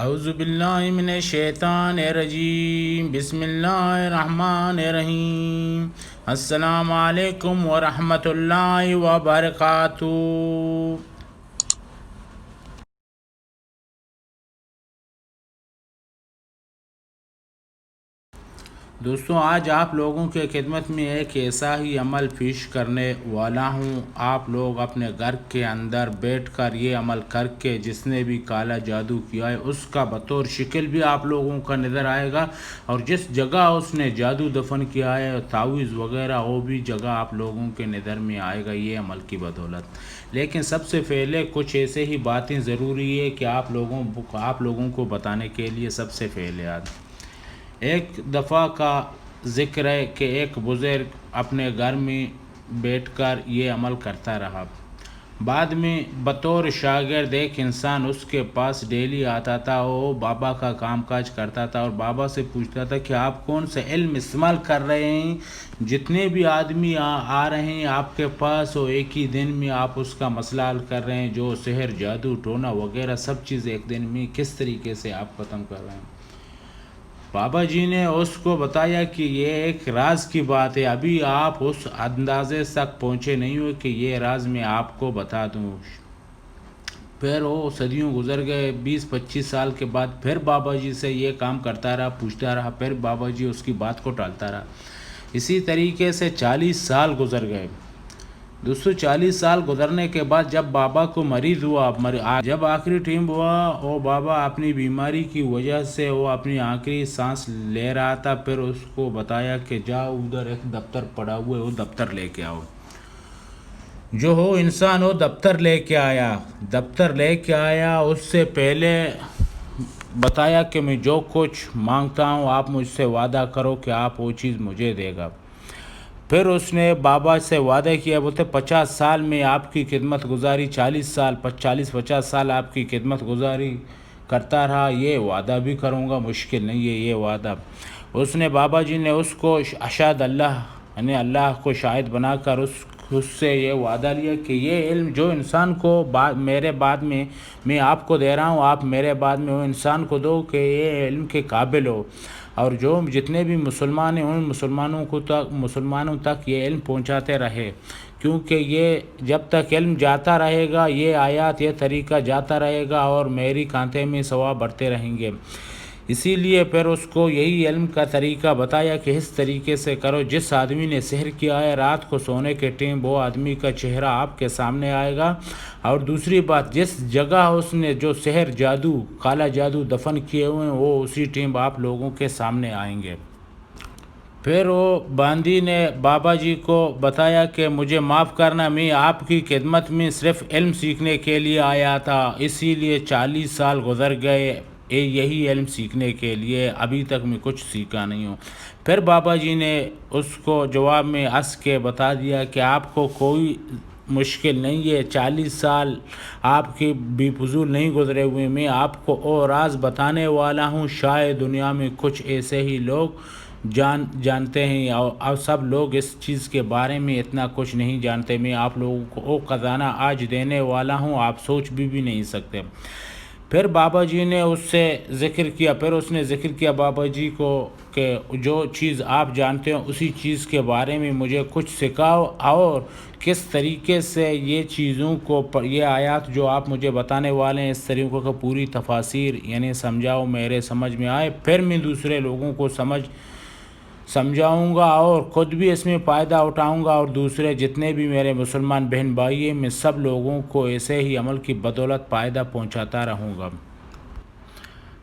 اعوذ باللہ من الشیطان الرجیم، بسم اللہ الرحمن الرحیم۔ السلام علیکم ورحمۃ اللہ وبرکاتہ۔ دوستوں، آج آپ لوگوں کے خدمت میں ایک ایسا ہی عمل پیش کرنے والا ہوں۔ آپ لوگ اپنے گھر کے اندر بیٹھ کر یہ عمل کر کے جس نے بھی کالا جادو کیا ہے اس کا بطور شکل بھی آپ لوگوں کا نظر آئے گا، اور جس جگہ اس نے جادو دفن کیا ہے تعویذ وغیرہ وہ بھی جگہ آپ لوگوں کے نظر میں آئے گا یہ عمل کی بدولت۔ لیکن سب سے پہلے کچھ ایسے ہی باتیں ضروری ہے کہ آپ لوگوں کو بتانے کے لیے سب سے پہلے ایک دفعہ کا ذکر ہے کہ ایک بزرگ اپنے گھر میں بیٹھ کر یہ عمل کرتا رہا۔ بعد میں بطور شاگرد ایک انسان اس کے پاس ڈیلی آتا تھا، وہ بابا کا کام کاج کرتا تھا اور بابا سے پوچھتا تھا کہ آپ کون سے علم استعمال کر رہے ہیں؟ جتنے بھی آدمی آ رہے ہیں آپ کے پاس وہ ایک ہی دن میں آپ اس کا مسئلہ حل کر رہے ہیں، جو سحر جادو ٹونا وغیرہ سب چیز ایک دن میں کس طریقے سے آپ ختم کر رہے ہیں؟ بابا جی نے اس کو بتایا کہ یہ ایک راز کی بات ہے، ابھی آپ اس اندازے تک پہنچے نہیں ہو کہ یہ راز میں آپ کو بتا دوں۔ پھر وہ صدیوں گزر گئے، 20-25 سال کے بعد پھر بابا جی سے یہ کام کرتا رہا، پوچھتا رہا، پھر بابا جی اس کی بات کو ٹالتا رہا۔ اسی طریقے سے 40 سال گزر گئے۔ دوستو 40 سال گزرنے کے بعد جب بابا کو مریض ہوا، جب آخری ٹائم ہوا، وہ بابا اپنی بیماری کی وجہ سے وہ اپنی آخری سانس لے رہا تھا، پھر اس کو بتایا کہ جاؤ ادھر ایک دفتر پڑا ہوا ہے وہ دفتر لے کے آؤ۔ جو ہو انسان وہ دفتر لے کے آیا، اس سے پہلے بتایا کہ میں جو کچھ مانگتا ہوں آپ مجھ سے وعدہ کرو کہ آپ وہ چیز مجھے دے گا۔ پھر اس نے بابا سے وعدہ کیا، بولتے 50 سال میں آپ کی خدمت گزاری، 40-50 سال آپ کی خدمت گزاری کرتا رہا، یہ وعدہ بھی کروں گا، مشکل نہیں ہے یہ وعدہ۔ اس نے بابا جی نے اس کو اشہد اللہ یعنی اللہ کو شاہد بنا کر اس سے یہ وعدہ لیا کہ یہ علم جو انسان کو میرے بعد میں آپ کو دے رہا ہوں، آپ میرے بعد میں وہ انسان کو دو کہ یہ علم کے قابل ہو، اور جو جتنے بھی مسلمان ہیں ان مسلمانوں تک یہ علم پہنچاتے رہے، کیونکہ یہ جب تک علم جاتا رہے گا، یہ آیات یہ طریقہ جاتا رہے گا اور میری کانتے میں ثواب بڑھتے رہیں گے۔ اسی لیے پھر اس کو یہی علم کا طریقہ بتایا کہ اس طریقے سے کرو، جس آدمی نے سحر کیا ہے رات کو سونے کے ٹائم وہ آدمی کا چہرہ آپ کے سامنے آئے گا، اور دوسری بات جس جگہ اس نے جو سحر جادو کالا جادو دفن کیے ہوئے ہیں وہ اسی ٹائم آپ لوگوں کے سامنے آئیں گے۔ پھر وہ باندی نے بابا جی کو بتایا کہ مجھے معاف کرنا، میں آپ کی خدمت میں صرف علم سیکھنے کے لیے آیا تھا، اسی لیے 40 سال گزر گئے یہی علم سیکھنے کے لیے، ابھی تک میں کچھ سیکھا نہیں ہوں۔ پھر بابا جی نے اس کو جواب میں ہنس کے بتا دیا کہ آپ کو کوئی مشکل نہیں ہے، 40 سال آپ کی بھی فضول نہیں گزرے ہوئے، میں آپ کو وہ راز بتانے والا ہوں، شاید دنیا میں کچھ ایسے ہی لوگ جانتے ہیں اور سب لوگ اس چیز کے بارے میں اتنا کچھ نہیں جانتے، میں آپ لوگوں کو وہ خزانہ آج دینے والا ہوں، آپ سوچ بھی نہیں سکتے۔ پھر بابا جی نے اس سے ذکر کیا بابا جی کو کہ جو چیز آپ جانتے ہو اسی چیز کے بارے میں مجھے کچھ سکھاؤ، اور کس طریقے سے یہ چیزوں کو یہ آیات جو آپ مجھے بتانے والے ہیں اس طریقوں کا پوری تفاسیر یعنی سمجھاؤ، میرے سمجھ میں آئے، پھر میں دوسرے لوگوں کو سمجھاؤں گا اور خود بھی اس میں فائدہ اٹھاؤں گا، اور دوسرے جتنے بھی میرے مسلمان بہن بھائی ہیں میں سب لوگوں کو ایسے ہی عمل کی بدولت فائدہ پہنچاتا رہوں گا۔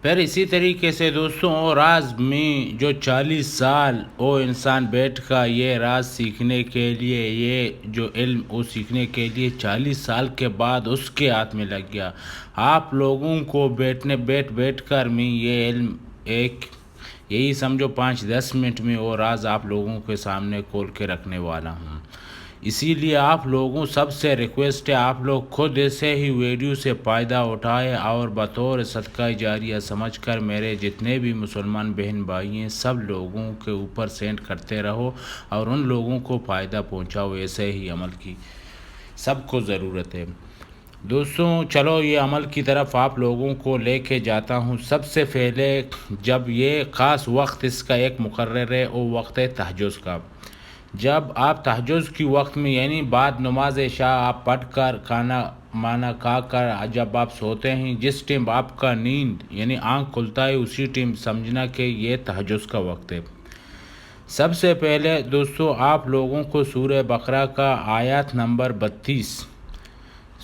پھر اسی طریقے سے دوستوں وہ راز میں جو 40 سال وہ انسان بیٹھ کا یہ راز سیکھنے کے لیے، یہ جو علم وہ سیکھنے کے لیے 40 سال کے بعد اس کے ہاتھ میں لگ گیا۔ آپ لوگوں کو بیٹھ کر میں یہ علم یہی سمجھو 5-10 منٹ میں وہ راز آپ لوگوں کے سامنے کھول کے رکھنے والا ہوں۔ اسی لیے آپ لوگوں سب سے ریکویسٹ ہے آپ لوگ خود ایسے ہی ویڈیو سے فائدہ اٹھائے اور بطور صدقہ جاریہ سمجھ کر میرے جتنے بھی مسلمان بہن بھائی ہیں سب لوگوں کے اوپر سینڈ کرتے رہو اور ان لوگوں کو فائدہ پہنچاؤ، ایسے ہی عمل کی سب کو ضرورت ہے۔ دوستوں چلو یہ عمل کی طرف آپ لوگوں کو لے کے جاتا ہوں۔ سب سے پہلے جب یہ خاص وقت اس کا ایک مقرر ہے، وہ وقت ہے تہجد کا۔ جب آپ تہجد کی وقت میں یعنی بعد نماز عشاء آپ پڑھ کر کھانا مانا کھا کر جب آپ سوتے ہیں، جس ٹائم آپ کا نیند یعنی آنکھ کھلتا ہے، اسی ٹائم سمجھنا کہ یہ تہجد کا وقت ہے۔ سب سے پہلے دوستو آپ لوگوں کو سورہ بقرہ کا آیات نمبر 32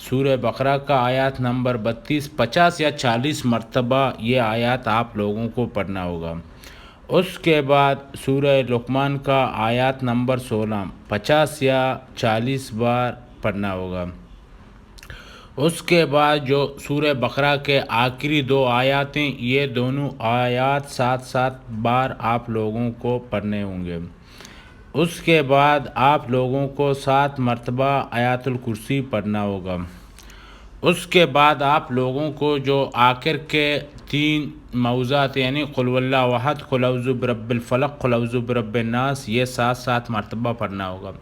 سورہ بقرہ کا آیات نمبر 50 یا 40 مرتبہ یہ آیات آپ لوگوں کو پڑھنا ہوگا۔ اس کے بعد سورہ لقمان کا آیات نمبر 16 50 یا 40 بار پڑھنا ہوگا۔ اس کے بعد جو سورہ بقرہ کے آخری 2 آیات ہیں، یہ دونوں آیات 7 بار آپ لوگوں کو پڑھنے ہوں گے۔ اس کے بعد آپ لوگوں کو 7 مرتبہ آیات الکرسی پڑھنا ہوگا۔ اس کے بعد آپ لوگوں کو جو آخر کے 3 موضوعات یعنی قل واللہ احد، قل اعوذ برب الفلق، قل اعوذ برب الناس، یہ 7 مرتبہ پڑھنا ہوگا۔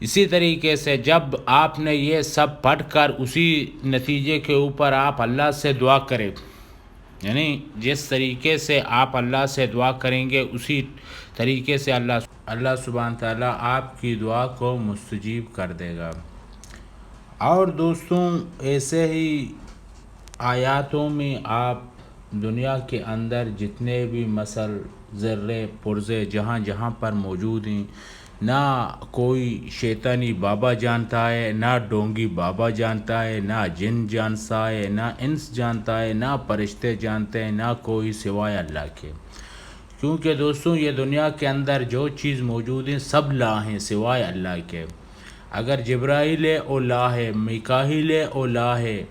اسی طریقے سے جب آپ نے یہ سب پڑھ کر اسی نتیجے کے اوپر آپ اللہ سے دعا کریں، یعنی جس طریقے سے آپ اللہ سے دعا کریں گے اسی طریقے سے اللہ سبحانہ تعالیٰ آپ کی دعا کو مستجیب کر دے گا۔ اور دوستوں ایسے ہی آیاتوں میں آپ دنیا کے اندر جتنے بھی مثل ذرے پرزے جہاں پر موجود ہیں، نہ کوئی شیطانی بابا جانتا ہے، نہ ڈونگی بابا جانتا ہے، نہ جن جانتا ہے، نہ انس جانتا ہے، نہ فرشتے جانتے ہیں، نہ کوئی سوائے اللہ کے۔ کیونکہ دوستوں یہ دنیا کے اندر جو چیز موجود ہیں سب لا ہیں سوائے اللہ کے۔ اگر جبرائیل ہے او لا ہے، میکائیل ہے او لا ہے،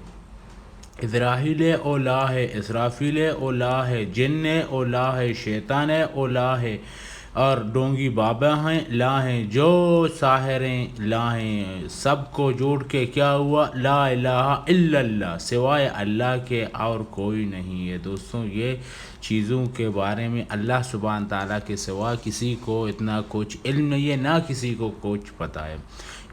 اسرافیل ہے او لا ہے، اسرافیل ہے او لا ہے، جن ہے او لا ہے، شیطان ہے او لا ہے، اور ڈونگی بابا ہیں لا ہیں، جو ساحر ہیں لا ہیں، سب کو جوڑ کے کیا ہوا؟ لا الہ الا اللہ، سوائے اللہ کے اور کوئی نہیں ہے۔ دوستوں یہ چیزوں کے بارے میں اللہ سبحانہ تعالیٰ کے سوا کسی کو اتنا کچھ علم نہیں ہے، نہ کسی کو کچھ پتہ ہے۔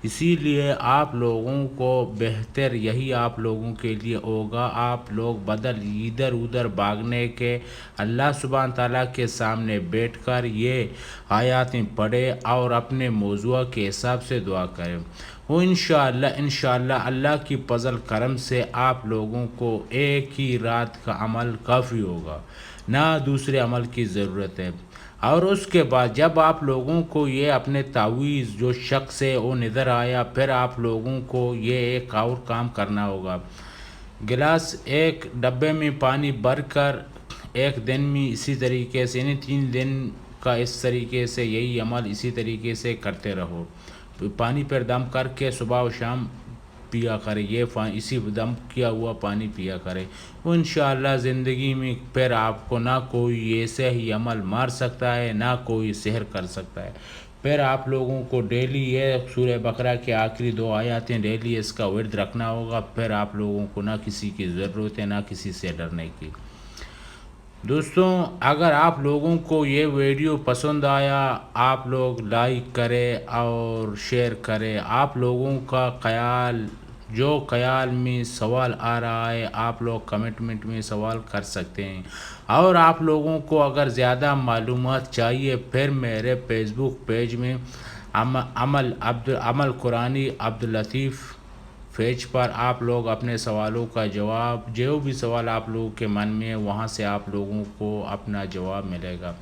اسی لیے آپ لوگوں کو بہتر یہی آپ لوگوں کے لیے ہوگا، آپ لوگ ادھر ادھر بھاگنے کے اللہ سبحانہ تعالیٰ کے سامنے بیٹھ کر یہ آیاتیں پڑھے اور اپنے موضوع کے حساب سے دعا کریں۔ وہ انشاءاللہ اللہ کی فضل کرم سے آپ لوگوں کو ایک ہی رات کا عمل کافی ہوگا، نہ دوسرے عمل کی ضرورت ہے۔ اور اس کے بعد جب آپ لوگوں کو یہ اپنے تعویذ جو شخص ہے وہ نظر آیا، پھر آپ لوگوں کو یہ ایک اور کام کرنا ہوگا۔ گلاس ایک ڈبے میں پانی بھر کر ایک دن میں اسی طریقے سے یعنی 3 دن کا اس طریقے سے یہی عمل اسی طریقے سے کرتے رہو۔ پانی پر دم کر کے صبح و شام پیا کرے، یہ اسی دم کیا ہوا پانی پیا کرے۔ وہ انشاءاللہ زندگی میں پھر آپ کو نہ کوئی ایسے ہی عمل مار سکتا ہے، نہ کوئی سحر کر سکتا ہے۔ پھر آپ لوگوں کو ڈیلی یہ سورہ بقرہ کے آخری 2 آیاتیں ڈیلی اس کا ورد رکھنا ہوگا، پھر آپ لوگوں کو نہ کسی کی ضرورت ہے، نہ کسی سے ڈرنے کی۔ دوستوں اگر آپ لوگوں کو یہ ویڈیو پسند آیا، آپ لوگ لائک کریں اور شیئر کریں۔ آپ لوگوں کا خیال میں سوال آ رہا ہے، آپ لوگ کمنٹ میں سوال کر سکتے ہیں۔ اور آپ لوگوں کو اگر زیادہ معلومات چاہیے، پھر میرے فیس بک پیج میں عمل قرآنی عبداللطیف پیج پر آپ لوگ اپنے سوالوں کا جواب، جو بھی سوال آپ لوگوں کے من میں ہے وہاں سے آپ لوگوں کو اپنا جواب ملے گا۔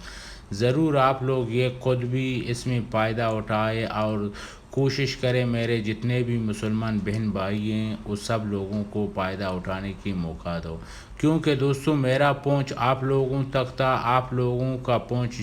ضرور آپ لوگ یہ خود بھی اس میں فائدہ اٹھائے اور کوشش کریں میرے جتنے بھی مسلمان بہن بھائی ہیں اس سب لوگوں کو فائدہ اٹھانے کی موقع دو، کیونکہ دوستوں میرا پہنچ آپ لوگوں تک تھا، آپ لوگوں کا پہنچ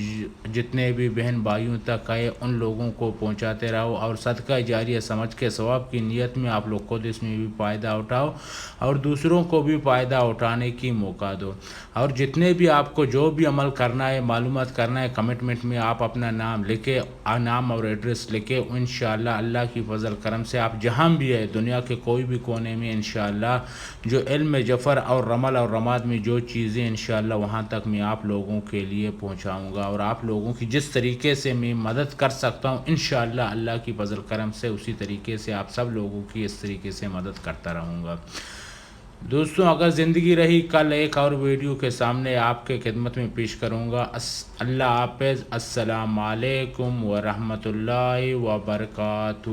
جتنے بھی بہن بھائیوں تک ہے ان لوگوں کو پہنچاتے رہو، اور صدقہ جاریہ سمجھ کے ثواب کی نیت میں آپ لوگ خود اس میں بھی فائدہ اٹھاؤ اور دوسروں کو بھی فائدہ اٹھانے کی موقع دو۔ اور جتنے بھی آپ کو جو بھی عمل کرنا ہے، معلومات کرنا ہے، کمنٹ میں آپ اپنا نام لکھے، نام اور ایڈریس لکھے، انشاءاللہ اللہ کی فضل کرم سے آپ جہاں بھی ہے دنیا کے کوئی بھی کونے میں انشاءاللہ جو علم ظفر اور رمل اور رماد میں جو چیزیں انشاءاللہ وہاں تک میں آپ لوگوں کے لیے پہنچاؤں گا، اور آپ لوگوں کی جس طریقے سے میں مدد کر سکتا ہوں انشاءاللہ اللہ کی فضل کرم سے اسی طریقے سے آپ سب لوگوں کی اس طریقے سے مدد کرتا رہوں گا۔ دوستوں اگر زندگی رہی کل ایک اور ویڈیو کے سامنے آپ کے خدمت میں پیش کروں گا۔ اللہ حافظ، السلام علیکم ورحمۃ اللہ وبرکاتہ۔